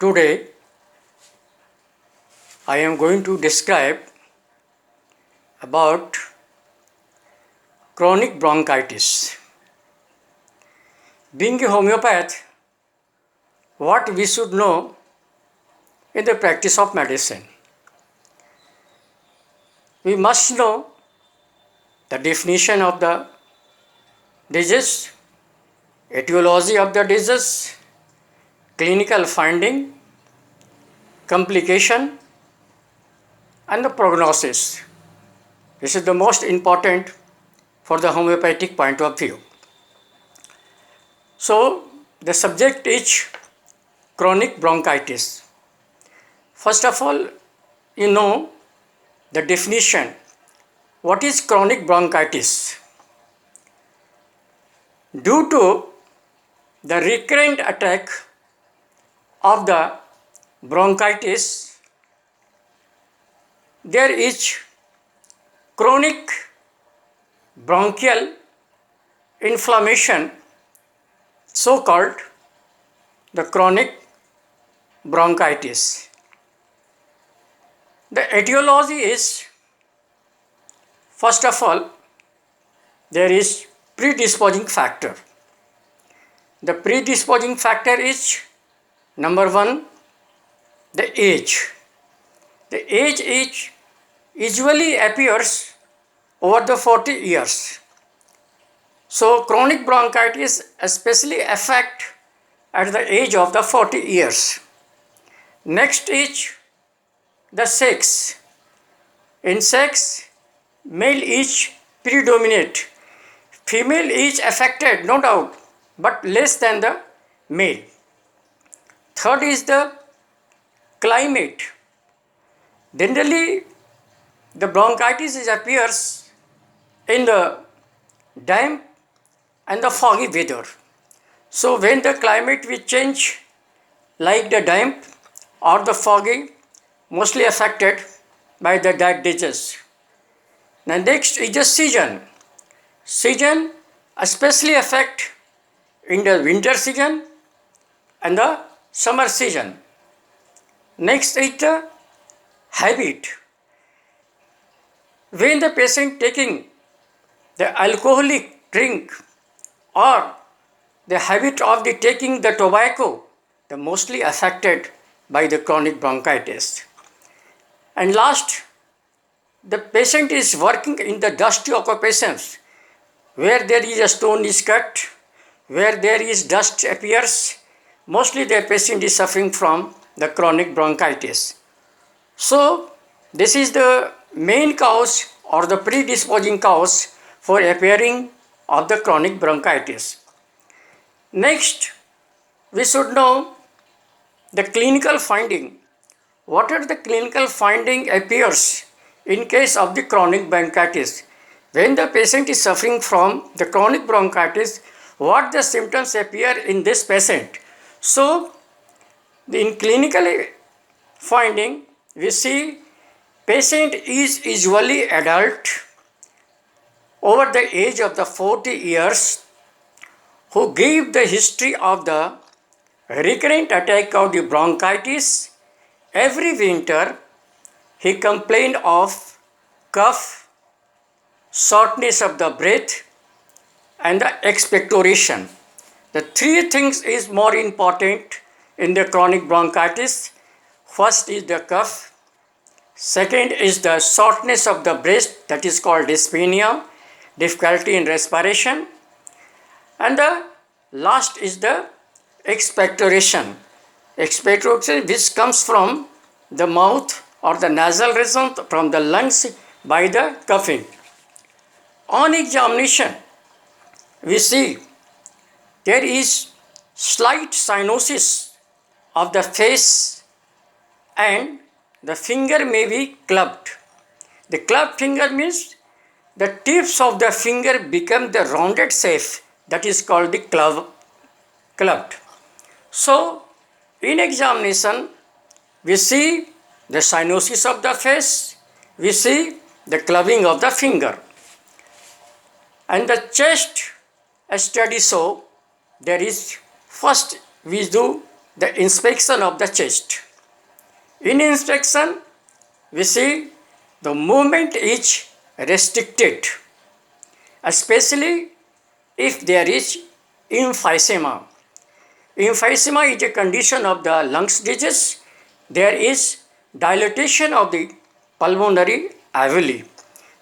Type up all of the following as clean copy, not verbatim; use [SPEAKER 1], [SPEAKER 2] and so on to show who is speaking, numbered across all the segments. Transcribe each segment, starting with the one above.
[SPEAKER 1] Today I am going to describe about chronic bronchitis. Being a homeopath, what we should know in the practice of medicine. We must know the definition of the disease, etiology of the disease, clinical finding, complication, and the prognosis. This is the most important for the homeopathic point of view. So, the subject is chronic bronchitis. First of all, you know the definition. What is chronic bronchitis? Due to the recurrent attack of the bronchitis, there is chronic bronchial inflammation, so called the chronic bronchitis. The etiology is, first of all, there is predisposing factor. The predisposing factor is number one, the age. The age is usually appears over the 40 years. So chronic bronchitis especially affect at the age of the 40 years. Next is the sex. In sex, male is predominant. Female is affected, no doubt, but less than the male. Third is the climate. Generally, the bronchitis appears in the damp and the foggy weather. So when the climate will change, like the damp or the foggy, mostly affected by that disease. Now next is the season. Season especially affect in the winter season and the summer season. Next is the habit. When the patient taking the alcoholic drink or the habit of the taking the tobacco, the mostly affected by the chronic bronchitis. And last, the patient is working in the dusty occupations where there is a stone is cut, where there is dust appears, mostly the patient is suffering from the chronic bronchitis. So, this is the main cause or the predisposing cause for appearing of the chronic bronchitis. Next, we should know the clinical finding. What are the clinical finding appears in case of the chronic bronchitis? When the patient is suffering from the chronic bronchitis, what the symptoms appear in this patient? So, in clinical finding, we see patient is usually adult over the age of the 40 years who give the history of the recurrent attack of the bronchitis. Every winter he complained of cough, shortness of the breath and the expectoration. The three things is more important in the chronic bronchitis. First is the cough, second is the shortness of the breath, that is called dyspnea, difficulty in respiration, and the last is the expectoration. Expectoration which comes from the mouth or the nasal region, from the lungs by the coughing. On examination, we see there is slight cyanosis of the face and the finger may be clubbed. The clubbed finger means the tips of the finger become the rounded shape, that is called the clubbed. So, in examination, we see the cyanosis of the face, we see the clubbing of the finger. And the chest study show there is, first we do the inspection of the chest. In inspection, we see the movement is restricted, especially if there is emphysema. Emphysema is a condition of the lungs disease. There is dilatation of the pulmonary alveoli.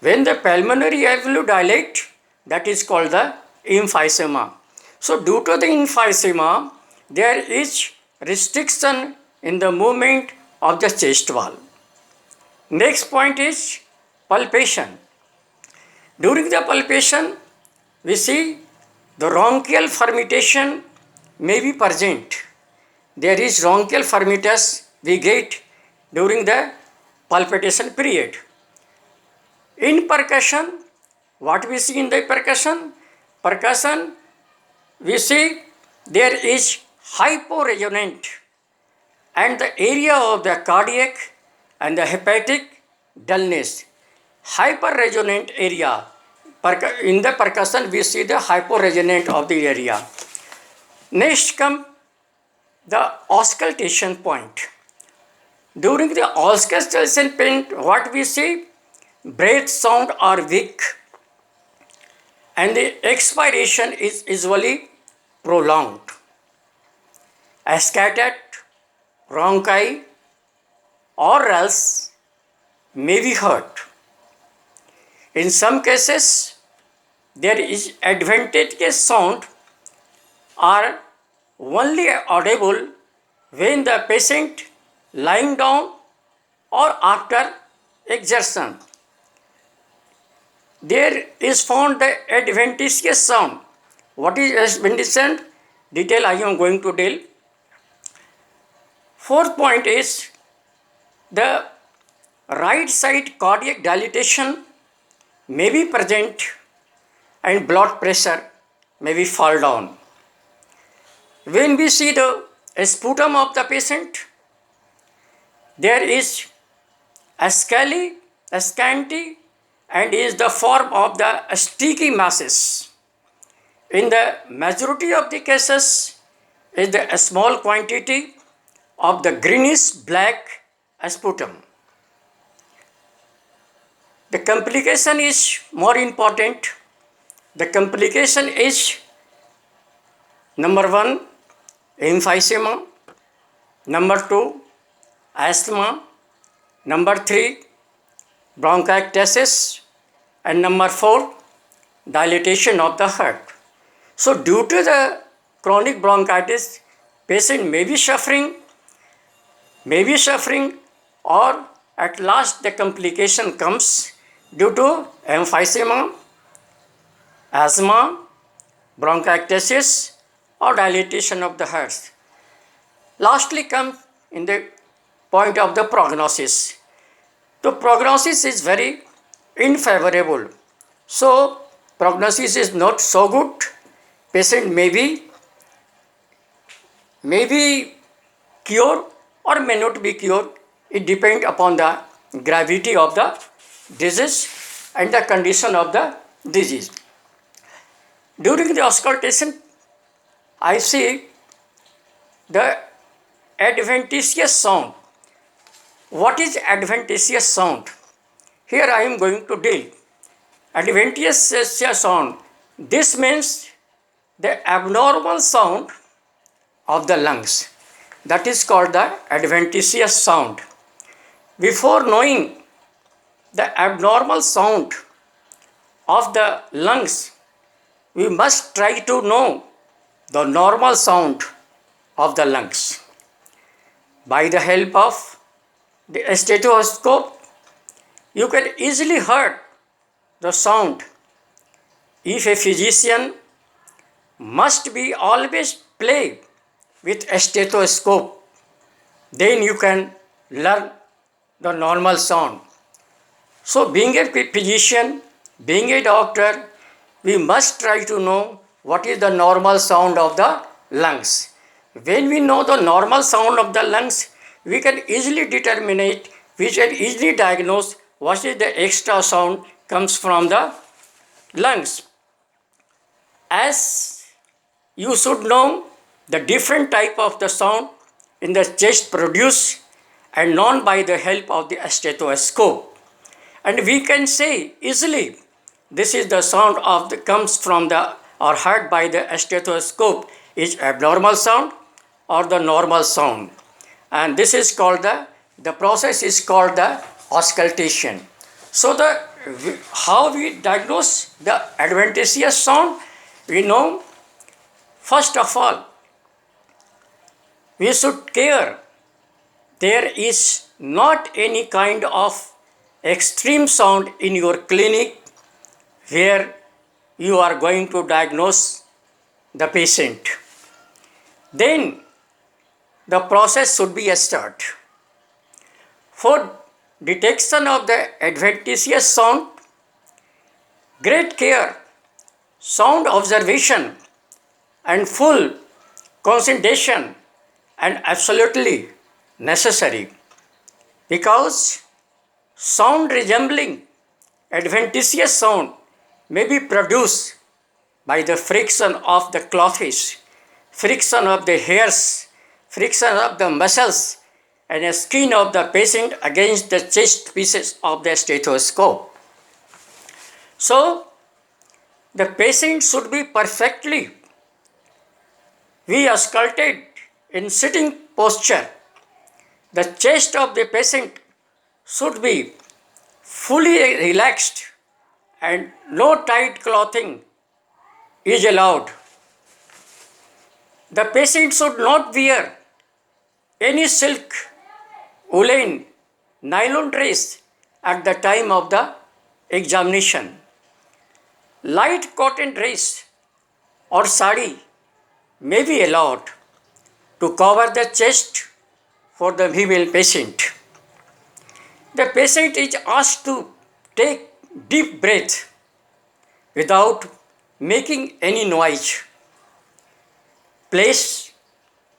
[SPEAKER 1] When the pulmonary alveoli dilate, that is called the emphysema. So due to the emphysema, there is restriction in the movement of the chest wall. Next point is palpation. During the palpation, we see the bronchial fermentation may be present. There is bronchial fermitus we get during the palpitation period. In percussion, what we see in the percussion? Percussion, we see there is hyporesonant and the area of the cardiac and the hepatic dullness. Hyperresonant area. In the percussion, we see the hyporesonant of the area. Next come the auscultation point. During the auscultation point, what we see? Breath sound are weak and the expiration is usually prolonged. Scattered bronchi or else may be heard. In some cases, there is adventitious sound are only audible when the patient lying down or after exertion. There is found the adventitious sound. What is adventitious? Detail I am going to tell. Fourth point is the right side cardiac dilatation may be present and blood pressure may be fall down. When we see the sputum of the patient, there is scaly, scanty and is the form of the sticky masses. In the majority of the cases, is the small quantity of the greenish black sputum. The complication is more important. The complication is number 1, emphysema, number 2, asthma, number 3, bronchiectasis, and number 4, dilatation of the heart. So due to the chronic bronchitis, patient may be suffering or at last the complication comes due to emphysema, asthma, bronchiectasis or dilatation of the heart. Lastly come in the point of the prognosis. The prognosis is very unfavorable. So prognosis is not so good. Patient may be cured or may not be cured. It depends upon the gravity of the disease and the condition of the disease. During the auscultation, I see the adventitious sound. What is adventitious sound? Here I am going to deal. Adventitious sound. This means the abnormal sound of the lungs. That is called the adventitious sound. Before knowing the abnormal sound of the lungs, we must try to know the normal sound of the lungs. By the help of the stethoscope, you can easily hear the sound. If a physician must be always play with a stethoscope, then you can learn the normal sound. So being a physician, being a doctor, we must try to know what is the normal sound of the lungs. When we know the normal sound of the lungs, we can easily determine it, we can easily diagnose what is the extra sound comes from the lungs. As you should know the different type of the sound in the chest produced and known by the help of the stethoscope. And we can say easily this is the sound of the comes from the or heard by the stethoscope is abnormal sound or the normal sound. And this is called the process is called the auscultation. So how we diagnose the adventitious sound, we know first of all we should care there is not any kind of extreme sound in your clinic where you are going to diagnose the patient. Then the process should be a start. For detection of the adventitious sound, great care, sound observation, and full concentration and absolutely necessary, because sound resembling adventitious sound may be produced by the friction of the clothes, friction of the hairs, friction of the muscles and the skin of the patient against the chest pieces of the stethoscope. So, the patient should be perfectly ausculted in sitting posture. The chest of the patient should be fully relaxed and no tight clothing is allowed. The patient should not wear any silk, woolen, nylon dress at the time of the examination. Light cotton dress or sari may be allowed to cover the chest for the female patient. The patient is asked to take deep breath without making any noise. Place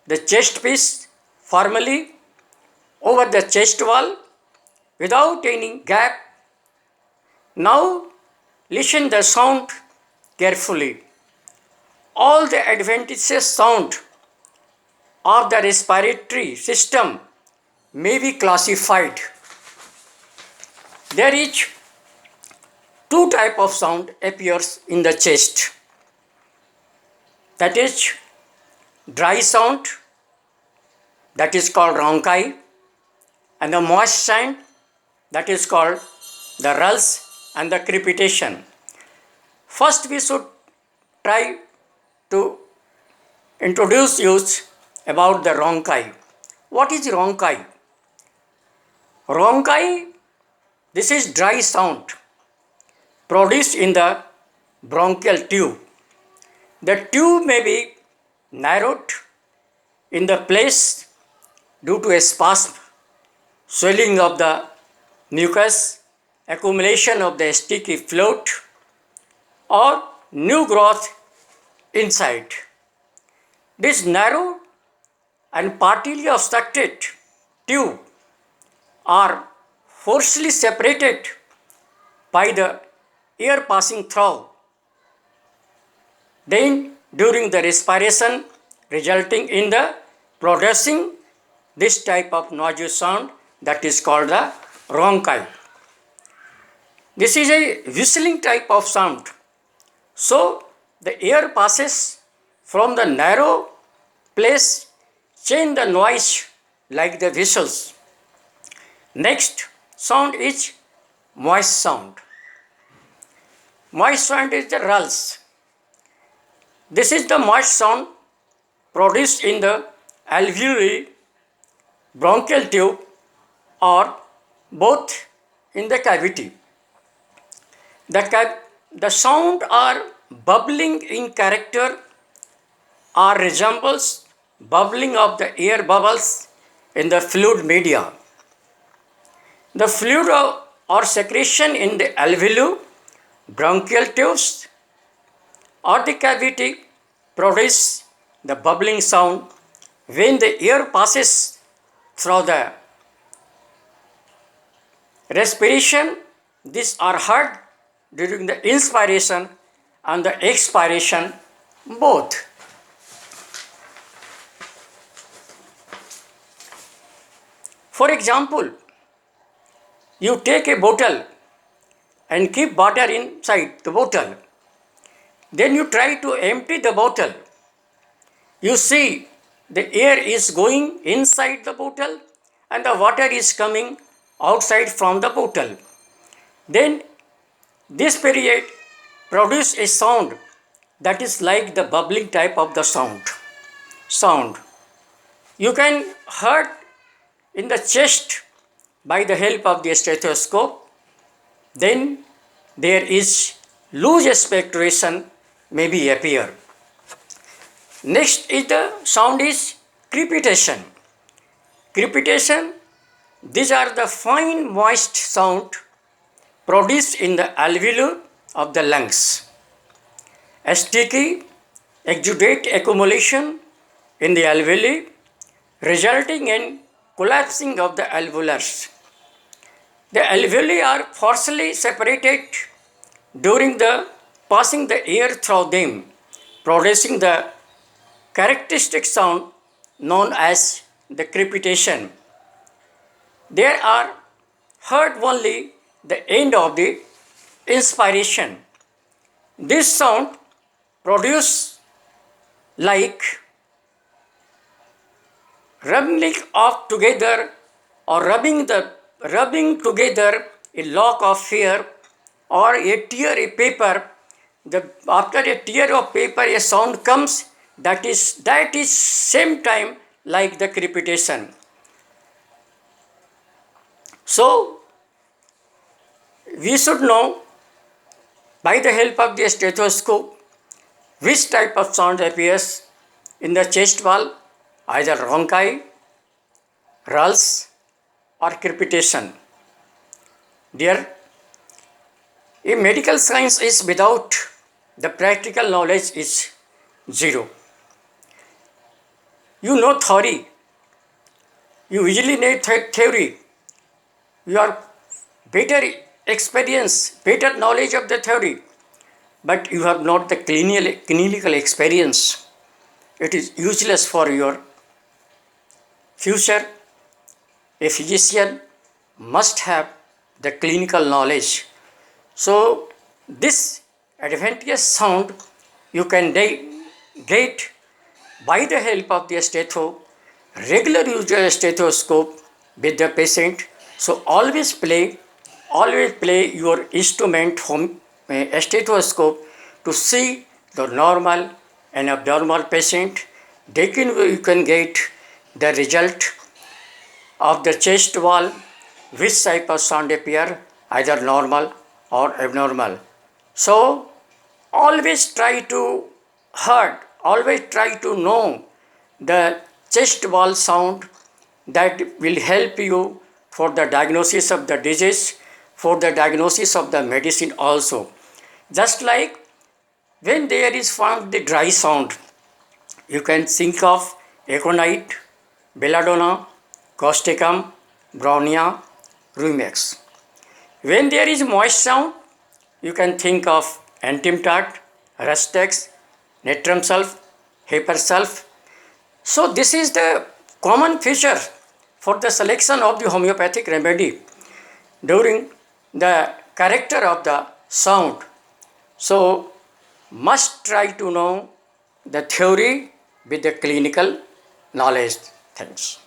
[SPEAKER 1] the chest piece firmly over the chest wall without any gap. Now listen the sound carefully. All the adventitious sound of the respiratory system may be classified. There is two types of sound appears in the chest. That is dry sound, that is called rhonchi, and the moist sound, that is called the rulls and the crepitation. First we should try to introduce you about the rhonchi. What is rhonchi? Rhonchi, this is dry sound produced in the bronchial tube. The tube may be narrowed in the place due to a spasm, swelling of the mucus, accumulation of the sticky fluid, or new growth inside. This narrow and partly obstructed tube are forcibly separated by the air passing through. Then during the respiration, resulting in the producing this type of noisy sound, that is called the rhonchi. This is a whistling type of sound. So the air passes from the narrow place, change the noise like the whistles. Next sound is moist sound. Moist sound is the rulls. This is the moist sound produced in the alveoli, bronchial tube, or both in the cavity. The sound are bubbling in character or resembles bubbling of the air bubbles in the fluid media. The fluid or secretion in the alveoli, bronchial tubes, or the cavity produce the bubbling sound when the air passes through the respiration. These are heard during the inspiration and the expiration both. For example, you take a bottle and keep water inside the bottle. Then you try to empty the bottle. You see the air is going inside the bottle and the water is coming outside from the bottle. Then this period produce a sound that is like the bubbling type of the sound. You can hear in the chest by the help of the stethoscope. Then there is loose expectoration may be appear. Next is the sound is crepitation. Crepitation, these are the fine moist sound produced in the alveoli of the lungs. A sticky exudate accumulation in the alveoli resulting in collapsing of the alveolars. The alveoli are forcibly separated during the passing the air through them, producing the characteristic sound known as the crepitation. There are heard only the end of the inspiration. This sound produces like rubbing of together or rubbing together a lock of hair or a tear a paper. After a tear of paper a sound comes that is same time like the crepitation. So we should know by the help of the stethoscope which type of sound appears in the chest wall, either rhonchi, rales or crepitation. Dear, if medical science is without the practical knowledge is zero. You know theory, you usually know theory, you are better experience, better knowledge of the theory, but you have not the clinical experience. It is useless for your future. A physician must have the clinical knowledge. So this advantageous sound you can get by the help of the regular use of stethoscope with the patient. So always play your instrument from a stethoscope to see the normal and abnormal patient. You can get the result of the chest wall, which type of sound appear, either normal or abnormal. So always try to know the chest wall sound that will help you for the diagnosis of the disease, for the diagnosis of the medicine also. Just like when there is found the dry sound, you can think of aconite, belladonna, causticum, brownia, rumex. When there is moist sound, you can think of antimptot, rustex, natrum sulph, heifer sulph. So this is the common feature for the selection of the homeopathic remedy during the character of the sound. So must try to know the theory with the clinical knowledge. Thanks.